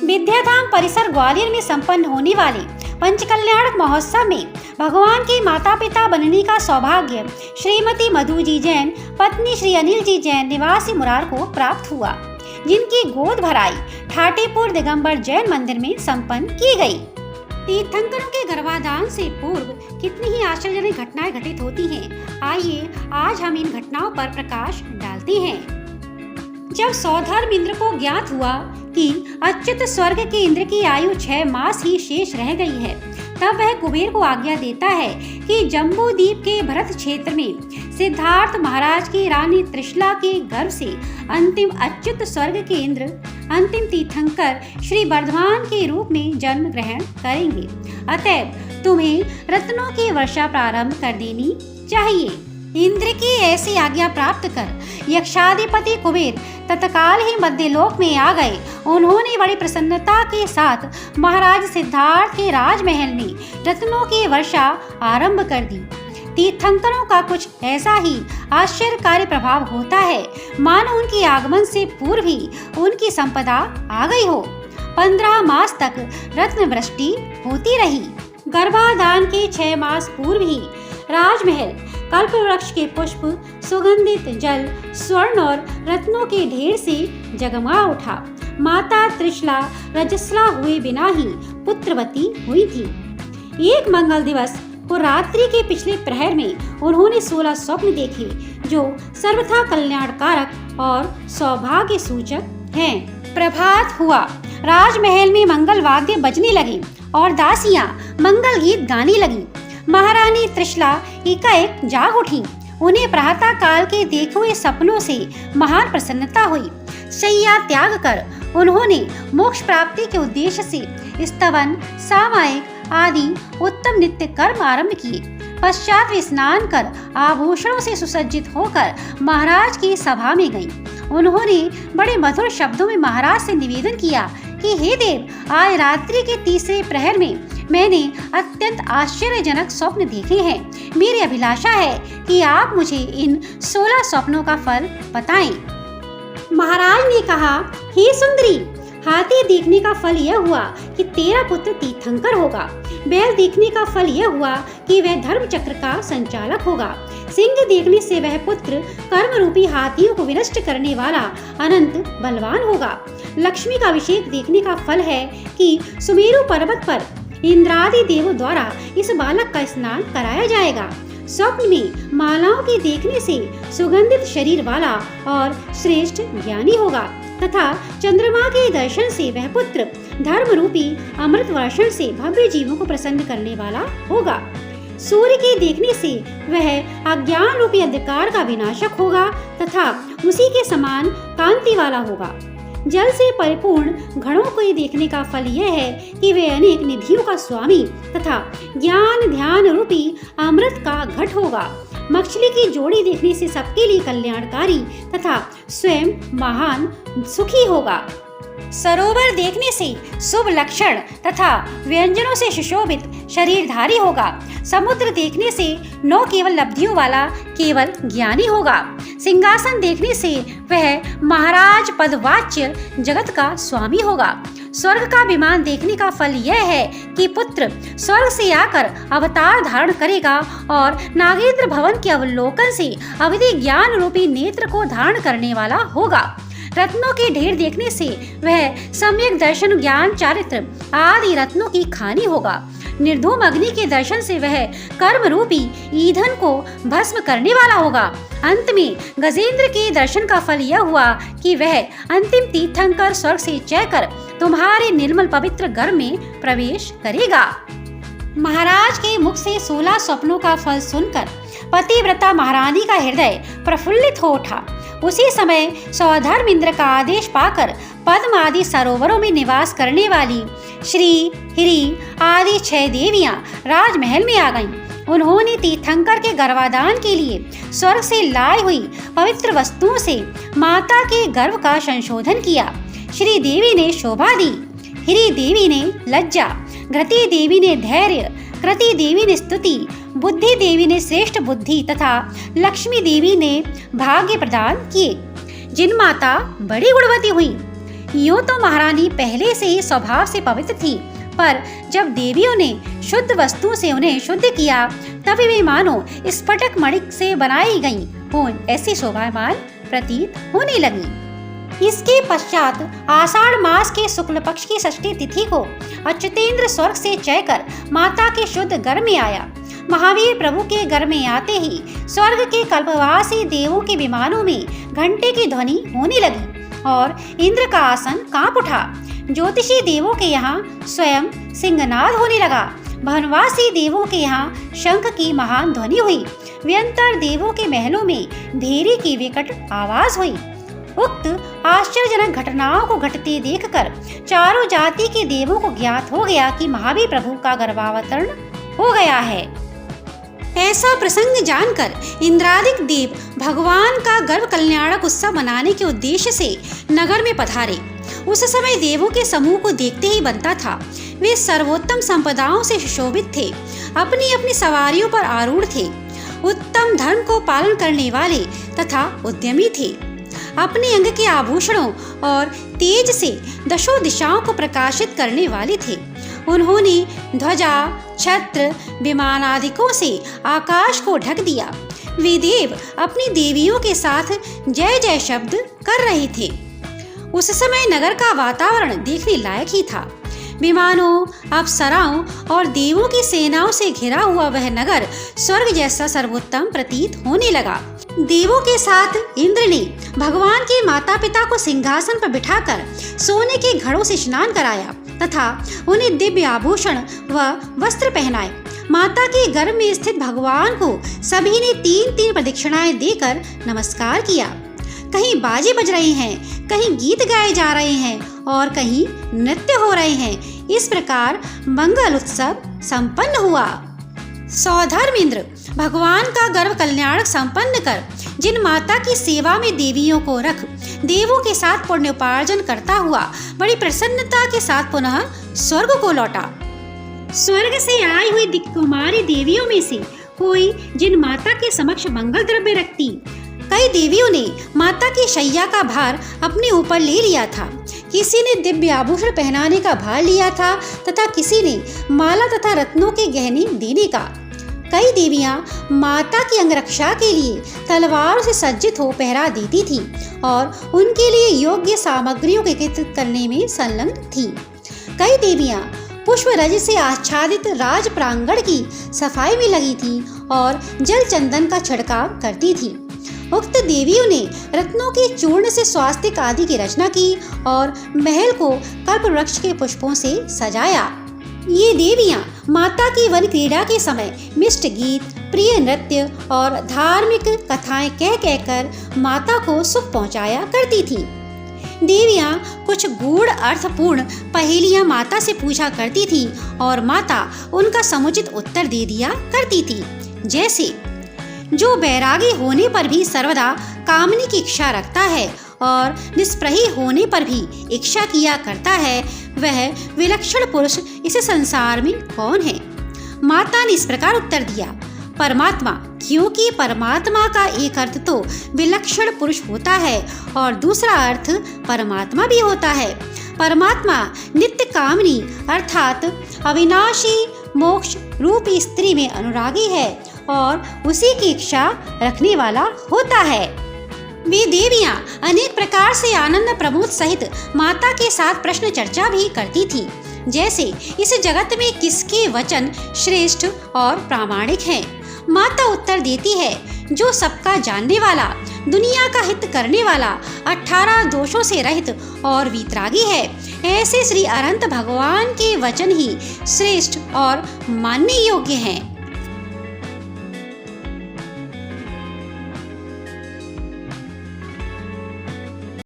विद्याधाम परिसर ग्वालियर में संपन्न होने वाले पंचकल्याणक महोत्सव में भगवान के माता पिता बनने का सौभाग्य श्रीमती मधु जी जैन पत्नी श्री अनिल जी जैन निवासी मुरार को प्राप्त हुआ, जिनकी गोद भराई ठाटेपुर दिगंबर जैन मंदिर में संपन्न की गई। तीर्थंकरों के गर्भाधान से पूर्व कितनी ही आश्चर्यजनक घटनाएं घटित होती हैं। आइए आज हम इन घटनाओं पर प्रकाश डालते हैं। जब सौधर्म इंद्र को ज्ञात हुआ कि अच्युत स्वर्ग के इंद्र की आयु 6 मास ही शेष रह गई है, तब वह कुबेर को आज्ञा देता है कि जम्बू द्वीप के भरत क्षेत्र में सिद्धार्थ महाराज की रानी त्रिशला के गर्भ से अंतिम अच्युत स्वर्ग के इंद्र अंतिम तीर्थंकर श्री वर्धमान के रूप में जन्म ग्रहण करेंगे। अतएव तुम्हें रत्नों की वर्षा प्रारंभ कर देनी चाहिए। इंद्र की ऐसी आज्ञा प्राप्त कर यक्षाधिपति कुबेर तत्काल ही मध्यलोक में आ गए। उन्होंने बड़ी प्रसन्नता के साथ महाराज सिद्धार्थ के राजमहल में रत्नों की वर्षा आरंभ कर दी। तीर्थंकरों का कुछ ऐसा ही आश्चर्यकारी प्रभाव होता है, मानो उनके आगमन से पूर्व ही उनकी संपदा आ गई हो। 15 मास तक रत्न वृष्टि होती रही। गर्भाधान के 6 मास पूर्व ही राजमहल कल्प वृक्ष के पुष्प, सुगंधित जल, स्वर्ण और रत्नों के ढेर से जगमा उठा। माता त्रिशला रजस्वला हुए बिना ही पुत्रवती हुई थी। एक मंगल दिवस को रात्रि के पिछले प्रहर में उन्होंने 16 स्वप्न देखे, जो सर्वथा कल्याणकारक और सौभाग्य सूचक हैं। प्रभात हुआ, राजमहल में मंगल वाद्य बजने लगे और दासियां मंगल गीत गाने लगी। महारानी त्रिशला एकाएक जाग उठी। उन्हें प्रातः काल के देखे हुए सपनों से महान प्रसन्नता हुई। शैया त्याग कर उन्होंने मोक्ष प्राप्ति के उद्देश्य से स्तवन, सामायिक आदि उत्तम नित्य कर्म आरंभ किए। पश्चात वे स्नान कर आभूषणों से सुसज्जित होकर महाराज की सभा में गईं। उन्होंने बड़े मधुर शब्दों में महाराज से निवेदन किया कि हे देव, आज रात्रि के तीसरे प्रहर में मैंने अत्यंत आश्चर्यजनक स्वप्न देखे हैं। मेरी अभिलाषा है कि आप मुझे इन 16 स्वप्नों का फल बताएं। महाराज ने कहा, हे सुंदरी, हाथी देखने का फल यह हुआ कि तेरा पुत्र तीर्थंकर होगा। बैल देखने का फल यह हुआ कि वह धर्म चक्र का संचालक होगा। सिंह देखने से वह पुत्र कर्म रूपी हाथियों को विनष्ट करने वाला अनंत बलवान होगा। लक्ष्मी का अभिषेक देखने का फल है कि सुमेरु पर्वत पर इंद्रादि देवों द्वारा इस बालक का स्नान कराया जाएगा। स्वप्न में मालाओं के देखने से सुगंधित शरीर वाला और श्रेष्ठ ज्ञानी होगा तथा चंद्रमा के दर्शन से वह पुत्र धर्म रूपी अमृत वर्षण से भव्य जीवों को प्रसन्न करने वाला होगा। सूर्य के देखने से वह अज्ञान रूपी अंधकार का विनाशक होगा तथा उसी के समान कांति वाला होगा। जल से परिपूर्ण घड़ों को देखने का फल यह है कि वे अनेक निधियों का स्वामी तथा ज्ञान ध्यान रूपी अमृत का घट होगा। मछली की जोड़ी देखने से सबके लिए कल्याणकारी तथा स्वयं महान सुखी होगा। सरोवर देखने से शुभ लक्षण तथा व्यंजनों से सुशोभित शरीरधारी होगा। समुद्र देखने से 9 केवल लब्धियों वाला केवल ज्ञानी होगा। सिंहासन देखने से वह महाराज पदवाच्य जगत का स्वामी होगा। स्वर्ग का विमान देखने का फल यह है कि पुत्र स्वर्ग से आकर अवतार धारण करेगा और नागेंद्र भवन के अवलोकन से अवधि ज्ञान रूपी नेत्र को धारण करने वाला होगा। रत्नों के ढेर देखने से वह सम्यक दर्शन ज्ञान चारित्र आदि रत्नों की खानी होगा। निर्धूम अग्नि के दर्शन से वह कर्म रूपी ईंधन को भस्म करने वाला होगा। अंत में गजेंद्र के दर्शन का फल यह हुआ कि वह अंतिम तीर्थंकर स्वर्ग से चढ़कर तुम्हारे निर्मल पवित्र गर्भ में प्रवेश करेगा। महाराज के मुख से 16 स्वप्नों का फल सुनकर पतिव्रता महारानी का हृदय प्रफुल्लित हो उठा। उसी समय सौधर्म इंद्र का आदेश पाकर पद्म आदि सरोवरों में निवास करने वाली श्री हिरी आदि 6 देवियां राजमहल में आ गईं। उन्होंने तीर्थंकर के गर्भाधान के लिए स्वर्ग से लाई हुई पवित्र वस्तुओं से माता के गर्भ का संशोधन किया। श्री देवी ने शोभा दी, हिरी देवी ने लज्जा, घृति देवी ने धैर्य, कृति देवी ने स्तुति, बुद्धि देवी ने श्रेष्ठ बुद्धि तथा लक्ष्मी देवी ने भाग्य प्रदान किए। जिन माता बड़ी गुणवती हुई, यूं तो महारानी पहले से ही स्वभाव से पवित्र थी, पर जब देवियों ने शुद्ध वस्तु से उन्हें शुद्ध किया तब वे मानो स्फटिक मणि से बनाई गईं हों ऐसी शोभायमान प्रतीत होने लगी। इसके पश्चात आषाढ़ मास के शुक्ल पक्ष की षष्ठी तिथि को अच्युतेंद्र स्वर्ग से चढ़कर माता के शुद्ध घर में आया। महावीर प्रभु के घर में आते ही स्वर्ग के कल्पवासी देवों के विमानों में घंटे की ध्वनि होने लगी और इंद्र का आसन कांप उठा। ज्योतिषी देवों के यहाँ स्वयं सिंहनाद होने लगा। भवनवासी देवों के यहाँ शंख की महान ध्वनि हुई। व्यंतर देवों के महलों में भेरी की विकट आवाज हुई। उक्त आश्चर्यजनक घटनाओं को घटते देखकर चारों जाति के देवों को ज्ञात हो गया कि महावीर प्रभु का गर्भावतरण हो गया है। ऐसा प्रसंग जानकर इंद्रादिक देव भगवान का गर्भ कल्याणक उत्सव मनाने के उद्देश्य से नगर में पधारे। उस समय देवों के समूह को देखते ही बनता था। वे सर्वोत्तम संपदाओं से सुशोभित थे, अपनी अपनी सवारियों पर आरूढ़ थे, उत्तम धर्म को पालन करने वाले तथा उद्यमी थे। अपने अंग के आभूषणों और तेज से दशों दिशाओं को प्रकाशित करने वाले थे। उन्होंने ध्वजा, छत्र, विमान आदिकों से आकाश को ढक दिया। वे देव अपनी देवियों के साथ जय जय शब्द कर रहे थे। उस समय नगर का वातावरण देखने लायक ही था। विमानों, अप्सराओं और देवों की सेनाओं से घिरा हुआ वह नगर स्वर्ग जैसा सर्वोत्तम प्रतीत होने लगा। देवों के साथ इंद्र ने भगवान के माता पिता को सिंहासन पर बिठाकर सोने के घड़ों से स्नान कराया तथा उन्हें दिव्य आभूषण व वस्त्र पहनाए। माता के गर्भ में स्थित भगवान को सभी ने 3-3 प्रदक्षिणाएं देकर नमस्कार किया। कहीं बाजे बज रहे हैं, कहीं गीत गाए जा रहे हैं और कहीं नृत्य हो रहे हैं। इस प्रकार मंगल उत्सव संपन्न हुआ। सौधर्म इंद्र भगवान का गर्भ कल्याणक संपन्न कर जिन माता की सेवा में देवियों को रख देवों के साथ पुण्योपार्जन करता हुआ बड़ी प्रसन्नता के साथ पुनः स्वर्ग को लौटा। स्वर्ग से आई हुई दिक्कुमारी देवियों में से कोई जिन माता के समक्ष मंगल द्रव्य रखती, कई देवियों ने माता की शैया का भार अपने ऊपर ले लिया था। किसी ने दिव्य आभूषण पहनाने का भार लिया था तथा किसी ने माला तथा रत्नों के गहने देने का। कई देवियां माता की अंगरक्षा के लिए तलवारों से सज्जित हो पहरा देती थी और उनके लिए योग्य सामग्रियों को एकत्रित करने में संलग्न थी। कई देवियां पुष्प रज से आच्छादित राज प्रांगण की सफाई में लगी थी और जल चंदन का छिड़काव करती थी। उक्त देवियों ने रत्नों के चूर्ण से स्वास्तिक आदि की रचना की और महल को कल्प वृक्ष के पुष्पों से सजाया। ये देवियां माता की वन क्रीड़ा के समय मिष्ट गीत, प्रिय नृत्य और धार्मिक कथाएं कह कहकर माता को सुख पहुंचाया करती थी। देवियां कुछ गूढ़ अर्थपूर्ण पहेलियां माता से पूछा करती थी और माता उनका समुचित उत्तर दे दिया करती थी। जैसे, जो बैरागी होने पर भी सर्वदा कामनी की इच्छा रखता है और निष्प्रही होने पर भी इच्छा किया करता है, वह विलक्षण पुरुष इस संसार में कौन है? माता ने इस प्रकार उत्तर दिया, परमात्मा, क्योंकि परमात्मा का एक अर्थ तो विलक्षण पुरुष होता है और दूसरा अर्थ परमात्मा भी होता है। परमात्मा नित्य कामनी अर्थात अविनाशी मोक्ष रूपी स्त्री में अनुरागी है और उसी की इच्छा रखने वाला होता है। वे देवियां अनेक प्रकार से आनंद प्रमोद सहित माता के साथ प्रश्न चर्चा भी करती थी। जैसे, इस जगत में किसके वचन श्रेष्ठ और प्रामाणिक हैं? माता उत्तर देती है, जो सबका जानने वाला, दुनिया का हित करने वाला, 18 दोषों से रहित और वीतरागी है। ऐसे श्री अनंत भगवान के वचन ही श्रेष्ठ और मानने योग्य हैं।